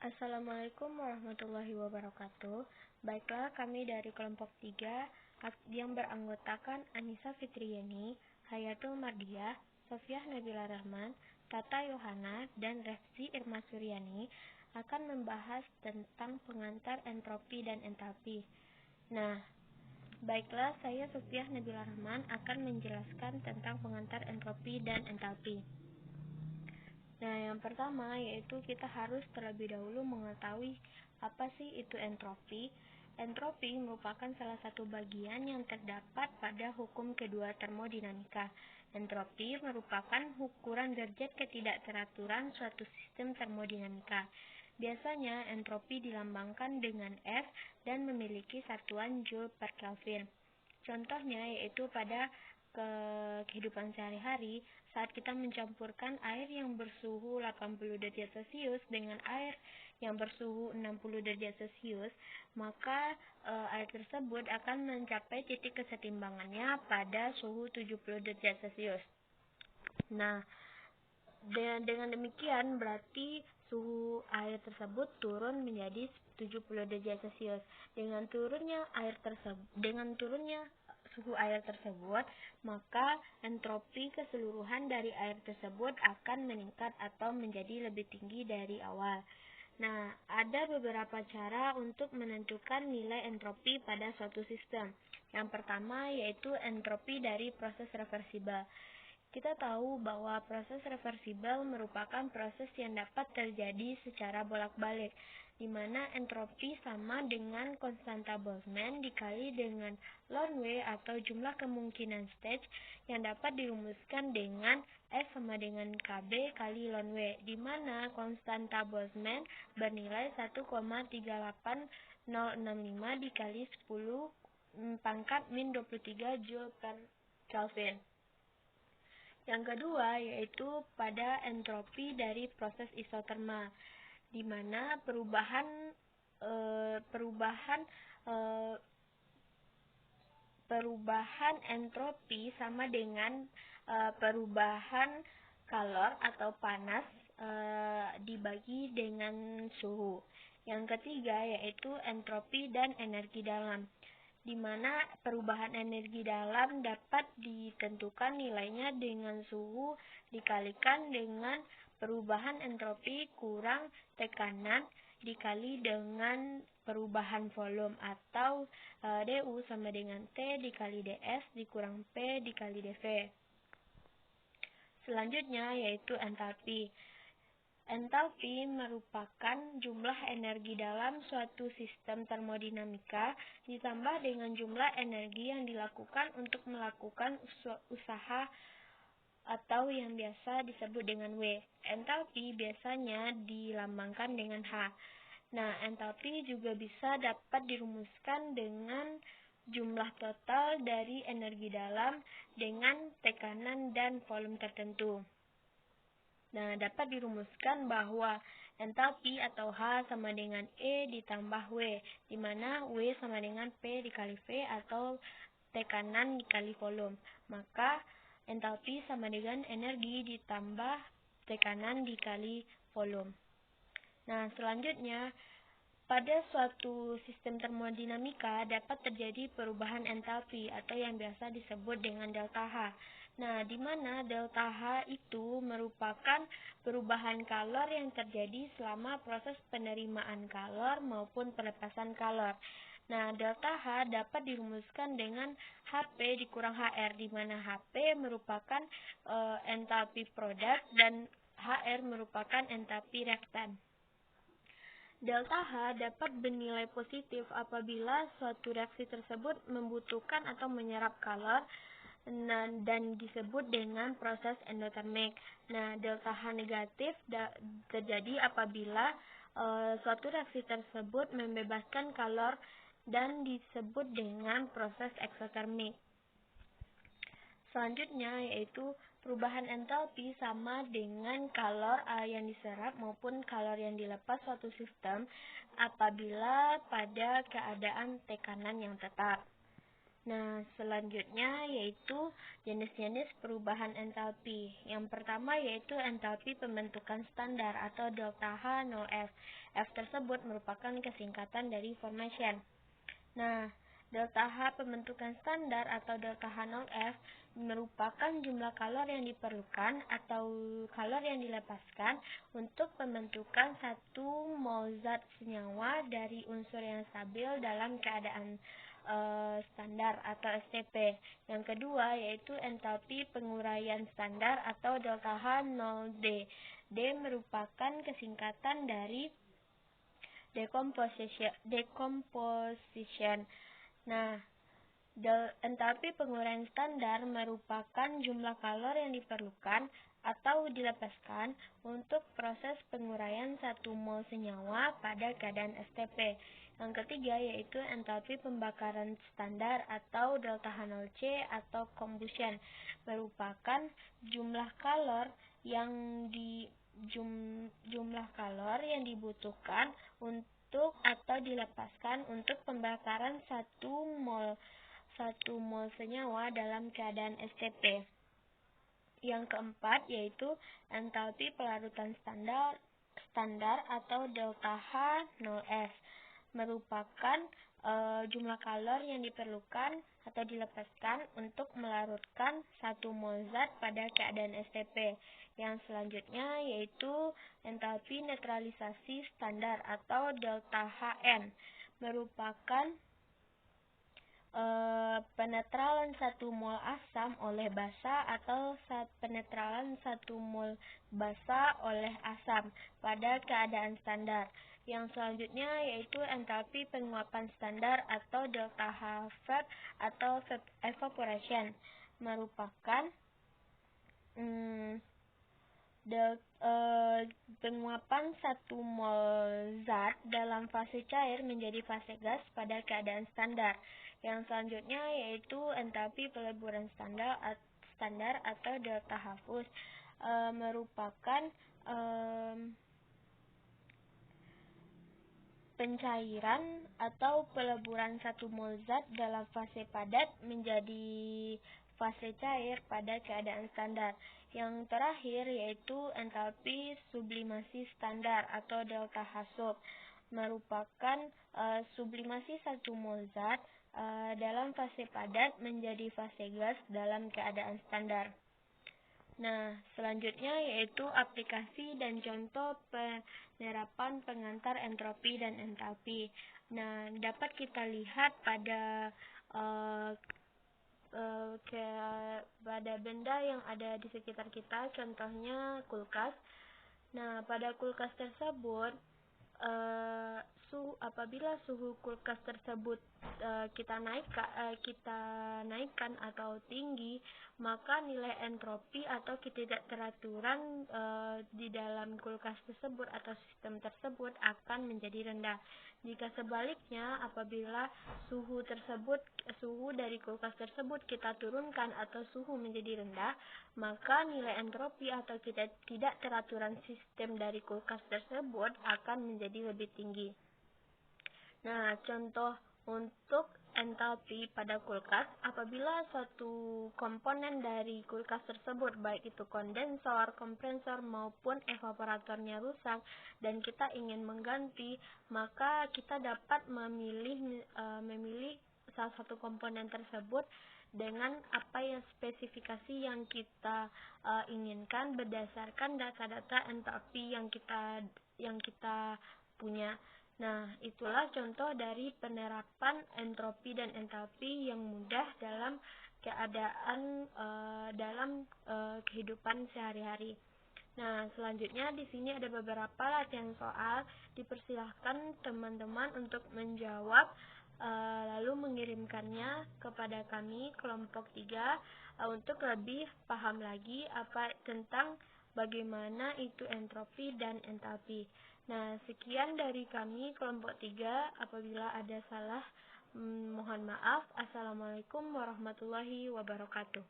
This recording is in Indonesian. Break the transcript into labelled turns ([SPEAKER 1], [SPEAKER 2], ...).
[SPEAKER 1] Assalamualaikum warahmatullahi wabarakatuh. Baiklah, kami dari kelompok 3 yang beranggotakan Anissa Fitriani, Hayatul Mardiah, Sofiah Nabila Rahman, Tata Yohana, dan Refzi Irma Suryani akan membahas tentang pengantar entropi dan entalpi. Nah, baiklah, saya Sofiah Nabila Rahman akan menjelaskan tentang pengantar entropi dan entalpi. Nah, yang pertama yaitu kita harus terlebih dahulu mengetahui apa sih itu entropi. Entropi merupakan salah satu bagian yang terdapat pada hukum kedua termodinamika. Entropi merupakan ukuran derajat ketidakteraturan suatu sistem termodinamika. Biasanya entropi dilambangkan dengan F dan memiliki satuan Joule per Kelvin. Contohnya yaitu pada kehidupan sehari-hari, saat kita mencampurkan air yang bersuhu 80 derajat Celcius dengan air yang bersuhu 60 derajat Celcius, maka air tersebut akan mencapai titik kesetimbangannya pada suhu 70 derajat Celcius. Nah, dengan demikian berarti suhu air tersebut turun menjadi 70 derajat Celcius. Dengan turunnya suhu air tersebut, maka entropi keseluruhan dari air tersebut akan meningkat atau menjadi lebih tinggi dari awal. Nah, ada beberapa cara untuk menentukan nilai entropi pada suatu sistem. Yang pertama yaitu entropi dari proses reversibel. Kita tahu bahwa proses reversibel merupakan proses yang dapat terjadi secara bolak-balik, di mana entropi sama dengan konstanta Boltzmann dikali dengan ln W atau jumlah kemungkinan stage yang dapat dirumuskan dengan S sama dengan KB kali ln W, di mana konstanta Boltzmann bernilai 1,38065 dikali 10 pangkat min 23 Joule per Kelvin. Yang kedua yaitu pada entropi dari proses isotermal, di mana perubahan entropi sama dengan perubahan kalor atau panas dibagi dengan suhu. Yang ketiga yaitu entropi dan energi dalam, di mana perubahan energi dalam dapat ditentukan nilainya dengan suhu dikalikan dengan perubahan entropi kurang tekanan dikali dengan perubahan volume, atau DU sama dengan T dikali DS dikurang P dikali dV. Selanjutnya yaitu entalpi. Entalpi merupakan jumlah energi dalam suatu sistem termodinamika ditambah dengan jumlah energi yang dilakukan untuk melakukan usaha atau yang biasa disebut dengan W. Entalpi biasanya dilambangkan dengan H. Nah, entalpi juga bisa dapat dirumuskan dengan jumlah total dari energi dalam dengan tekanan dan volume tertentu. Nah, dapat dirumuskan bahwa entalpi atau H sama dengan E ditambah W, di mana W sama dengan P dikali V atau tekanan dikali volume. Maka entalpi sama dengan energi ditambah tekanan dikali volume. Nah, selanjutnya pada suatu sistem termodinamika dapat terjadi perubahan entalpi atau yang biasa disebut dengan delta H. Nah, di mana delta H itu merupakan perubahan kalor yang terjadi selama proses penerimaan kalor maupun pelepasan kalor. Nah, delta H dapat dirumuskan dengan HP dikurang HR, di mana HP merupakan entalpi produk dan HR merupakan entalpi reaktan. Delta H dapat bernilai positif apabila suatu reaksi tersebut membutuhkan atau menyerap kalor dan disebut dengan proses endotermik. Nah, delta H negatif terjadi apabila suatu reaksi tersebut membebaskan kalor dan disebut dengan proses eksotermik. Selanjutnya yaitu perubahan entalpi sama dengan kalor yang diserap maupun kalor yang dilepas suatu sistem apabila pada keadaan tekanan yang tetap. Nah, selanjutnya yaitu jenis-jenis perubahan entalpi. Yang pertama yaitu entalpi pembentukan standar atau delta H0F. F tersebut merupakan kesingkatan dari formation. Nah, delta H pembentukan standar atau delta H0F merupakan jumlah kalor yang diperlukan atau kalor yang dilepaskan untuk pembentukan 1 mol zat senyawa dari unsur yang stabil dalam keadaan standar atau STP. Yang kedua yaitu entalpi penguraian standar atau delta H0D. D merupakan kesingkatan dari decomposition. Nah, entalpi penguraian standar merupakan jumlah kalor yang diperlukan atau dilepaskan untuk proses penguraian 1 mol senyawa pada keadaan STP. Yang ketiga yaitu entalpi pembakaran standar atau delta H0C atau combustion, merupakan jumlah kalor yang dibutuhkan untuk atau dilepaskan untuk pembakaran 1 mol senyawa dalam keadaan STP. Yang keempat yaitu entalpi pelarutan standar atau delta H0S, merupakan jumlah kalor yang diperlukan atau dilepaskan untuk melarutkan 1 mol zat pada keadaan STP. Yang selanjutnya yaitu entalpi netralisasi standar atau delta HN, merupakan penetralan 1 mol asam oleh basa atau penetralan 1 mol basa oleh asam pada keadaan standar. Yang selanjutnya yaitu entalpi penguapan standar atau delta H-vap atau evaporation, merupakan penguapan 1 mol zat dalam fase cair menjadi fase gas pada keadaan standar. Yang selanjutnya yaitu entalpi peleburan standar atau delta H-fus, merupakan pencairan atau peleburan 1 mol zat dalam fase padat menjadi fase cair pada keadaan standar. Yang terakhir yaitu entalpi sublimasi standar atau delta H-sub, merupakan sublimasi 1 mol zat dalam fase padat menjadi fase gas dalam keadaan standar. Nah, selanjutnya yaitu aplikasi dan contoh penerapan pengantar entropi dan entalpi. Nah, dapat kita lihat pada pada benda yang ada di sekitar kita, contohnya kulkas. Nah, pada kulkas tersebut, apabila suhu kulkas tersebut kita naikkan atau tinggi, maka nilai entropi atau ketidakteraturan di dalam kulkas tersebut atau sistem tersebut akan menjadi rendah. Jika sebaliknya, apabila suhu dari kulkas tersebut kita turunkan atau suhu menjadi rendah, maka nilai entropi atau ketidakteraturan sistem dari kulkas tersebut akan menjadi lebih tinggi. Nah, contoh untuk entalpi pada kulkas, apabila suatu komponen dari kulkas tersebut, baik itu kondensor, kompresor maupun evaporatornya rusak dan kita ingin mengganti, maka kita dapat memilih salah satu komponen tersebut dengan apa yang spesifikasi yang kita inginkan berdasarkan data-data entalpi yang kita punya. Nah, itulah contoh dari penerapan entropi dan entalpi yang mudah dalam kehidupan sehari-hari. Nah, selanjutnya di sini ada beberapa latihan soal. Dipersilahkan teman-teman untuk menjawab lalu mengirimkannya kepada kami kelompok 3 untuk lebih paham lagi tentang bagaimana itu entropi dan entalpi. Nah, sekian dari kami kelompok 3. Apabila ada salah, mohon maaf. Assalamualaikum warahmatullahi wabarakatuh.